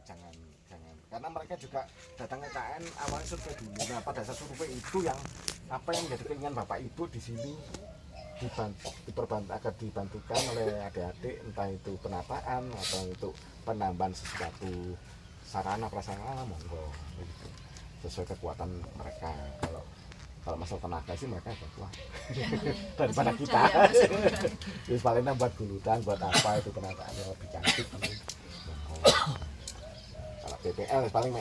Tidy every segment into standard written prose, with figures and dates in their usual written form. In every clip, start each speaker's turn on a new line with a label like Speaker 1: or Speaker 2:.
Speaker 1: jangan karena mereka juga datang ke KN awalnya survei dulu. Nah pada saat survei itu yang apa yang menjadi keinginan bapak ibu di sini agar dibantukan oleh adik-adik, entah itu penataan atau untuk penambahan sesuatu sarana prasarana, monggo gitu. Sesuai kekuatan mereka. Kalau masalah tenaga sih mereka agak kuat daripada kita. Terus paling buat guludan, buat apa itu penataan yang lebih cantik. Kalau PPL paling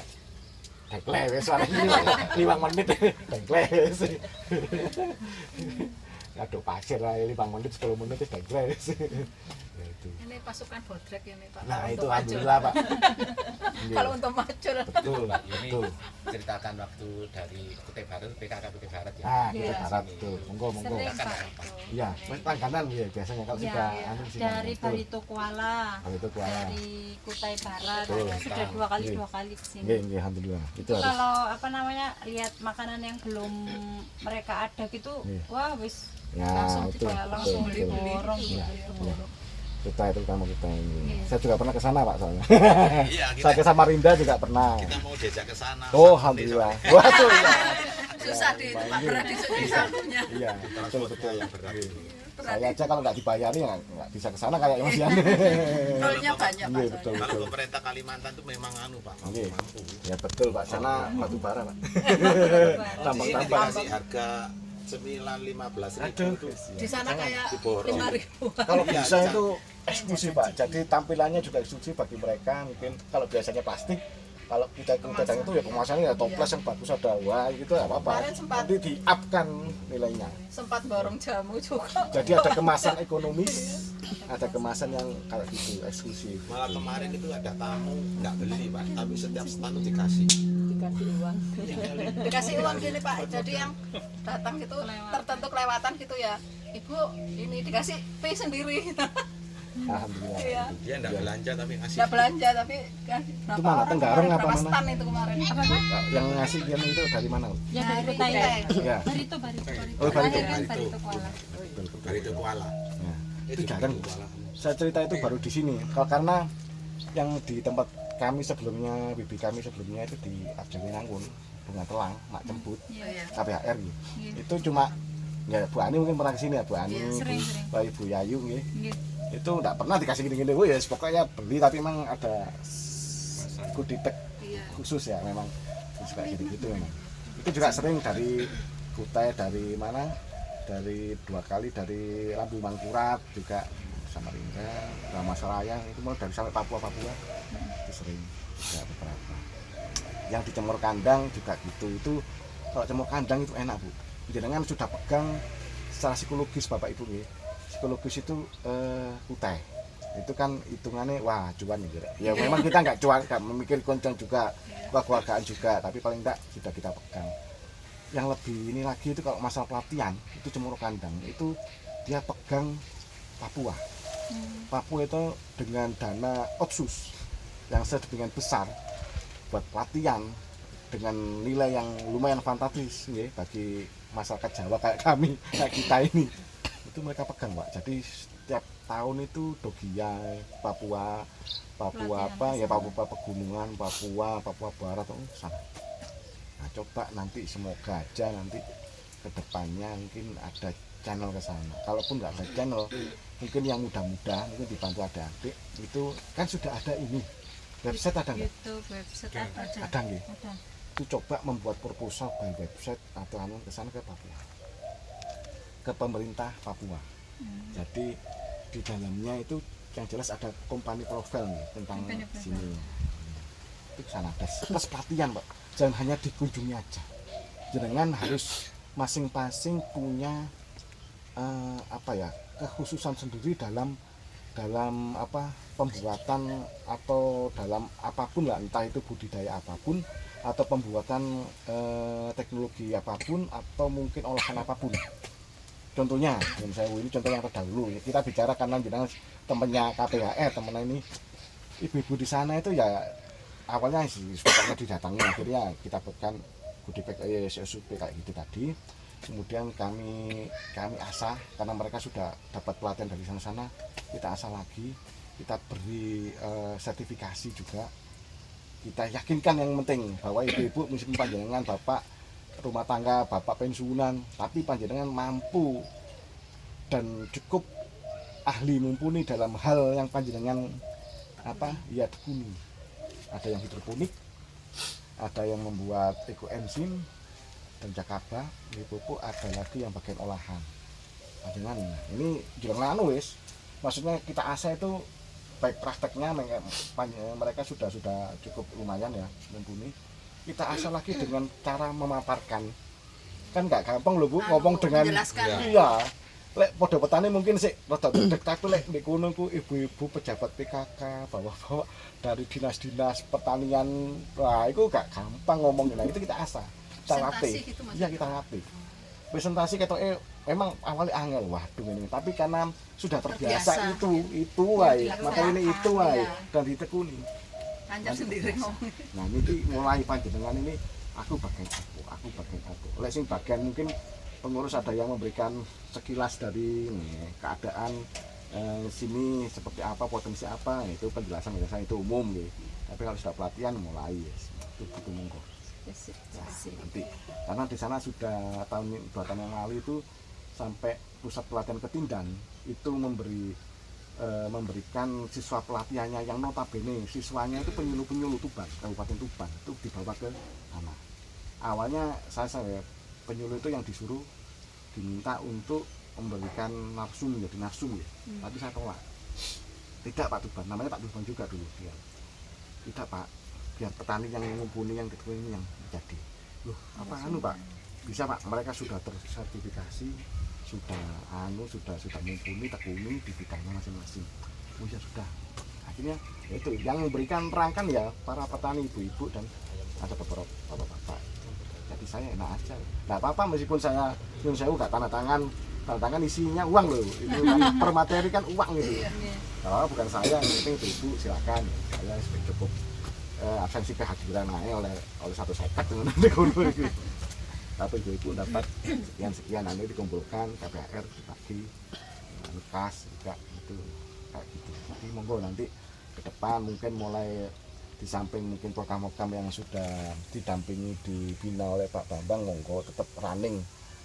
Speaker 1: dekle wis soalnya 5 menit dekle wis. Aduk pasir lah, 5 menit 10 menit wis dekle wis.
Speaker 2: Ini pasukan bodrek ini Pak.
Speaker 1: Nah itu alhamdulillah Pak.
Speaker 2: Kalau untuk macul.
Speaker 1: Betul,
Speaker 3: Ini
Speaker 1: betul.
Speaker 3: ceritakan waktu dari Kutai Barat, PKK Kutai Barat ya.
Speaker 1: Ah, kita barat tuh. Monggo.
Speaker 4: Sering
Speaker 3: Kan
Speaker 4: Pak
Speaker 3: apa?
Speaker 4: itu.
Speaker 1: Iya, langganan ya biasanya kalau
Speaker 4: Ya,
Speaker 1: sudah anu sih.
Speaker 4: dari Barito Kuala,
Speaker 1: Barito Kuala.
Speaker 4: dari Kutai Barat,
Speaker 1: Betul.
Speaker 4: sudah
Speaker 1: Iya.
Speaker 4: dua kali kesini.
Speaker 1: Nggih, alhamdulillah. Itu harus.
Speaker 4: Kalau apa namanya lihat makanan yang belum mereka ada gitu,
Speaker 1: Iya.
Speaker 4: wah wis
Speaker 1: Ya,
Speaker 4: langsung
Speaker 1: itu.
Speaker 4: dibayar, langsung
Speaker 1: betul.
Speaker 4: diborong gitu.
Speaker 1: Iya, iya. Kita itu kamu kita ini.
Speaker 4: Iya.
Speaker 1: Saya juga pernah ke sana Pak soalnya.
Speaker 3: Iya,
Speaker 1: Saya ke Samarinda juga pernah.
Speaker 3: kita mau diajak ke sana.
Speaker 1: Oh, alhamdulillah. Waduh, iya.
Speaker 2: Susah di tempat berat di sampingnya.
Speaker 1: Iya, betul betul.
Speaker 3: yang berat.
Speaker 1: Saya aja kalau nggak dibayari ya nggak bisa ke sana kayak Mas Yan.
Speaker 2: Tolnya banyak Pak.
Speaker 1: Iya, betul
Speaker 3: Kalau
Speaker 1: betul.
Speaker 3: pemerintah Kalimantan itu memang anu Pak,
Speaker 1: Iya.
Speaker 3: mampu.
Speaker 1: Ya betul Pak, sana batu bara Pak.
Speaker 3: Ini
Speaker 1: Tambang-tambang.
Speaker 3: dikasih harga 9.15.000
Speaker 1: Aduh.
Speaker 3: itu.
Speaker 2: Di sana kayak
Speaker 3: Diborong.
Speaker 2: 5.000.
Speaker 1: Kalau
Speaker 3: Iya,
Speaker 1: bisa
Speaker 3: jangan.
Speaker 1: itu eksklusif Pak. Jadi tampilannya juga eksklusif bagi mereka. Mungkin kalau biasanya plastik, kalau kita datang itu ya kemasannya ya toples yang bagus ada wah gitu ya apa-apa.
Speaker 2: Kemarin sempat-
Speaker 1: Nanti di-up-kan nilainya.
Speaker 2: Sempat borong jamu juga.
Speaker 1: Jadi ada kemasan ekonomis, ada kemasan yang kayak gitu eksklusif.
Speaker 3: Malah kemarin itu ada tamu nggak beli Pak, tapi setiap stand itu dikasih.
Speaker 2: Dikasih uang. Dikasih uang gini Pak. Jadi yang datang gitu tertentu kelewatan gitu ya. Ibu ini dikasih pay sendiri.
Speaker 1: Alhamdulillah.
Speaker 2: Iya.
Speaker 3: Dia nggak belanja tapi ngasih.
Speaker 2: Nggak belanja tapi kan
Speaker 1: Itu mana, Tenggarong apa
Speaker 2: berapa
Speaker 1: mana?
Speaker 2: stand itu kemarin?
Speaker 4: Apa Pak?
Speaker 1: Yang ngasih dia itu dari mana?
Speaker 4: Ya dari Kutai.
Speaker 1: Ya.
Speaker 4: Barito.
Speaker 1: Oh, Barito.
Speaker 4: Lahir kan
Speaker 3: Barito.
Speaker 4: Barito Kuala.
Speaker 3: Dari itu kuala.
Speaker 1: Nah, itu jarang.
Speaker 3: Barito Kuala.
Speaker 1: Saya cerita itu baru di sini. Karena yang di tempat kami sebelumnya, bibi kami sebelumnya itu di Arjawinanggun, Bunga Telang, Mak Cemput,
Speaker 2: Iya.
Speaker 1: KPHR gitu.
Speaker 4: Iya.
Speaker 1: Itu cuma ya Bu Ani mungkin pernah kesini ya, Bu Ani,
Speaker 2: Iya,
Speaker 4: sering.
Speaker 1: Ibu Yayu gitu.
Speaker 4: Iya.
Speaker 1: Itu enggak pernah dikasih gini-gini. Oh ya, pokoknya beli tapi memang ada goodie bag
Speaker 2: Iya.
Speaker 1: khusus ya, memang suka gitu-gitu memang. Itu juga sering dari Kutai, dari mana? Dari 2 kali dari Lampu Mangkurat juga Samarinda, Ramasaraya, itu mulai dari sampai Papua itu sering juga beberapa. Yang di Cemor Kandang juga gitu. Itu kalau Cemor Kandang itu enak Bu. Jenengan sudah pegang secara psikologis Bapak Ibu nih. Psikologis itu Kutai. Itu kan hitungannya wah cuan ya. Ya memang kita nggak cuan, nggak memikir koncong juga, keluargaan juga, tapi paling enggak sudah kita pegang. Yang lebih ini lagi itu kalau masalah pelatihan itu Cemoro Kandang itu dia pegang Papua. Papua itu dengan dana otsus yang sedemikian besar buat pelatihan dengan nilai yang lumayan fantastis ya, bagi masyarakat Jawa kayak kami, kayak kita ini. Itu mereka pegang Pak. Jadi setiap tahun itu Dogiai, Papua apa ya, Papua pegunungan, Papua Barat sana. Nah coba nanti semoga aja nanti kedepannya mungkin ada channel ke sana. Kalaupun nggak ada channel, mungkin yang muda-muda mungkin dibantu adik-adik itu kan sudah ada ini website ada nggak?
Speaker 4: YouTube, website ada.
Speaker 1: Ada nggih.
Speaker 4: Ada.
Speaker 1: Itu coba membuat proposal by website atau anu ke sana ke Papua, ke pemerintah Papua. Jadi di dalamnya itu yang jelas ada company profile nih tentang
Speaker 4: Company profile.
Speaker 1: sini. Itu ke sana plus pelatihan Pak. Jangan hanya dikunjungi aja. Jangan harus masing-masing punya apa ya, kekhususan sendiri dalam apa pembuatan atau dalam apapun lah, entah itu budidaya apapun atau pembuatan teknologi apapun atau mungkin olahan apapun. Contohnya, yang saya ini contoh yang terdahulu. Kita bicara karena jenengan temannya KPHR, temennya ini ibu-ibu di sana itu ya awalnya sih sebetulnya didatangi, akhirnya kita buatkan goodie bag SUP kayak gitu tadi. Kemudian kami asah karena mereka sudah dapat pelatihan dari sana-sana, kita asah lagi, kita beri sertifikasi juga kita yakinkan yang penting bahwa ibu-ibu meskipun panjenengan bapak rumah tangga, bapak pensiunan, tapi panjenengan mampu dan cukup ahli mumpuni dalam hal yang panjenengan ya tekuni. Ada yang hidroponik, ada yang membuat ekoenzim dan jakaba, pupuk, ada lagi yang bagian olahan. Panjenengan ini juga wis, maksudnya kita asah itu baik prakteknya mereka sudah cukup lumayan ya mumpuni. Kita asal lagi dengan cara memaparkan, kan nggak gampang loh Bu ngomong dengan iya. Lek podo petani mungkin sih rada dedek tapi lek di kono ku ibu-ibu pejabat PKK bawa-bawa dari dinas-dinas pertanian, wah itu gak gampang ngomongin. Nah itu kita asah, kita latih.
Speaker 2: Gitu,
Speaker 1: Iya kita latih. Presentasi ketoke memang awalnya angel, waduh ini, tapi karena sudah terbiasa itu wae, materi ini itu wae dan ditekuni.
Speaker 2: Lancar sendiri ngomong.
Speaker 1: Nah ini mulai panjenengan ini aku bagian aku. Lek sing bagian mungkin pengurus ada yang memberikan sekilas dari keadaan sini seperti apa, potensi apa, itu penjelasan itu umum gitu. Tapi kalau sudah pelatihan mulai itu butuh monggo. Nanti karena di sana sudah 2 tahun yang lalu itu sampai pusat pelatihan Ketindan itu memberikan siswa pelatihannya yang notabene siswanya itu penyuluh Tuban, Kabupaten Tuban itu dibawa ke sana. Awalnya saya penyuluh itu yang disuruh diminta untuk memberikan narsum ya. Tapi saya tolak. Tidak Pak Tuban, namanya Pak Tuban juga dulu dia. Tidak Pak, biar petani yang mumpuni yang ketemu ini yang jadi. Loh, apa Pak? Bisa Pak, mereka sudah tersertifikasi, sudah mumpuni, tekuni di bidangnya masing-masing. Oh ya sudah. Akhirnya itu yang memberikan rangkan ya para petani ibu-ibu dan ada beberapa bapak-bapak. Jadi saya enak aja. Nggak apa-apa meskipun saya nyun sewu gak tanda tangan isinya uang loh. Itu per materi kan uang gitu. Oh, bukan saya, yang penting ibu silakan. Saya cukup absensi kehadiran oleh 150 dengan kono iki. Tapi ibu dapat sekian nanti dikumpulkan KPR dibagi kas juga itu kayak gitu. Jadi monggo nanti ke depan mungkin mulai di samping mungkin program-program yang sudah didampingi dibina oleh Pak Bambang, monggo tetap running.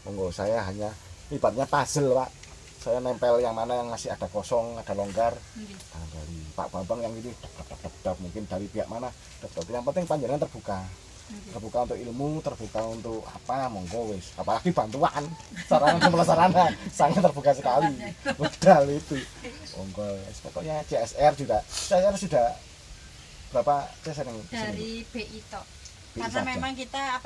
Speaker 1: Monggo saya hanya ibaratnya puzzle Pak. Saya nempel yang mana yang masih ada kosong, ada longgar. Nah, dari Pak Bambang yang ini mungkin dari pihak mana. Yang penting panjenengan terbuka untuk ilmu, terbuka untuk apa, monggo wis. Apalagi bantuan, sarana sangat terbuka sekali. Modal itu. Monggo, pokoknya CSR juga. Saya sudah berapa CSR yang
Speaker 4: dari BI tok. Karena memang kita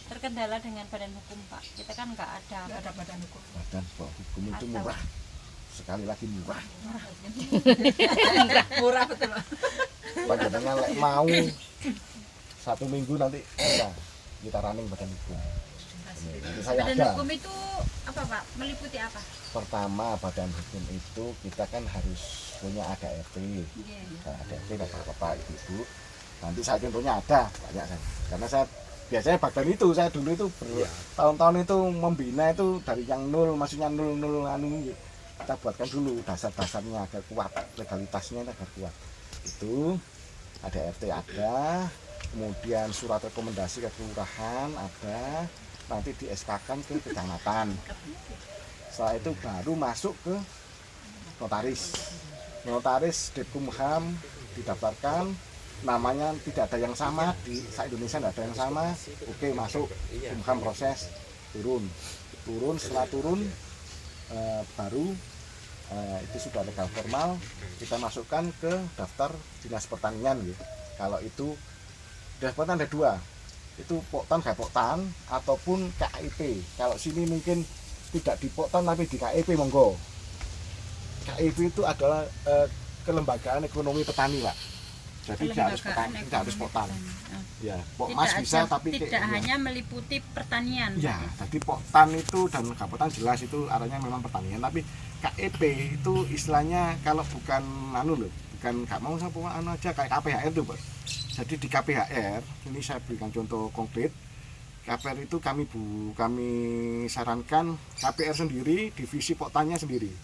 Speaker 4: terkendala dengan badan hukum Pak. Kita kan nggak ada badan hukum.
Speaker 1: Badan hukum itu murah. Sekali lagi murah.
Speaker 2: Murah betul.
Speaker 1: Panjenengan lek mau 1 minggu nanti kita running badan hukum. Jadi saya
Speaker 4: badan
Speaker 1: ada.
Speaker 4: Hukum itu apa Pak? Meliputi apa?
Speaker 1: Pertama badan hukum itu kita kan harus punya ADRT. ADRT bapak-bapak ibu-ibu. Nanti saya contohnya ada banyak saya. Karena saya biasanya badan itu saya dulu itu bertahun-tahun itu membina itu dari yang nol, maksudnya nol kita buatkan dulu dasar-dasarnya agar kuat, legalitasnya agar kuat. Itu ada RT ada, kemudian surat rekomendasi ke kelurahan ada, nanti di SK-kan ke kecamatan. Setelah itu baru masuk ke notaris Depkumham didaftarkan, namanya tidak ada yang sama di Indonesia, tidak ada yang sama. Oke, masuk Kumham, proses turun setelah turun baru itu sudah legal formal, kita masukkan ke daftar dinas pertanian gitu. Kalau itu dinas pertanian ada 2, itu Poktan kayak Poktan ataupun KIP. Kalau sini mungkin tidak di Poktan tapi di KIP, monggo. KIP itu adalah kelembagaan ekonomi petani Pak. Jadi tidak harus Poktan. Ya, Pokmas bisa tapi
Speaker 4: tidak hanya meliputi pertanian.
Speaker 1: Ya, jadi Poktan itu dan Poktan jelas itu arahnya memang pertanian, tapi KEP itu istilahnya kalau bukan bukan gak mau sama aja kayak KPHR itu, Bos. Jadi di KPHR ini saya berikan contoh konkret. KPR itu kami sarankan KPR sendiri, divisi Poktannya sendiri.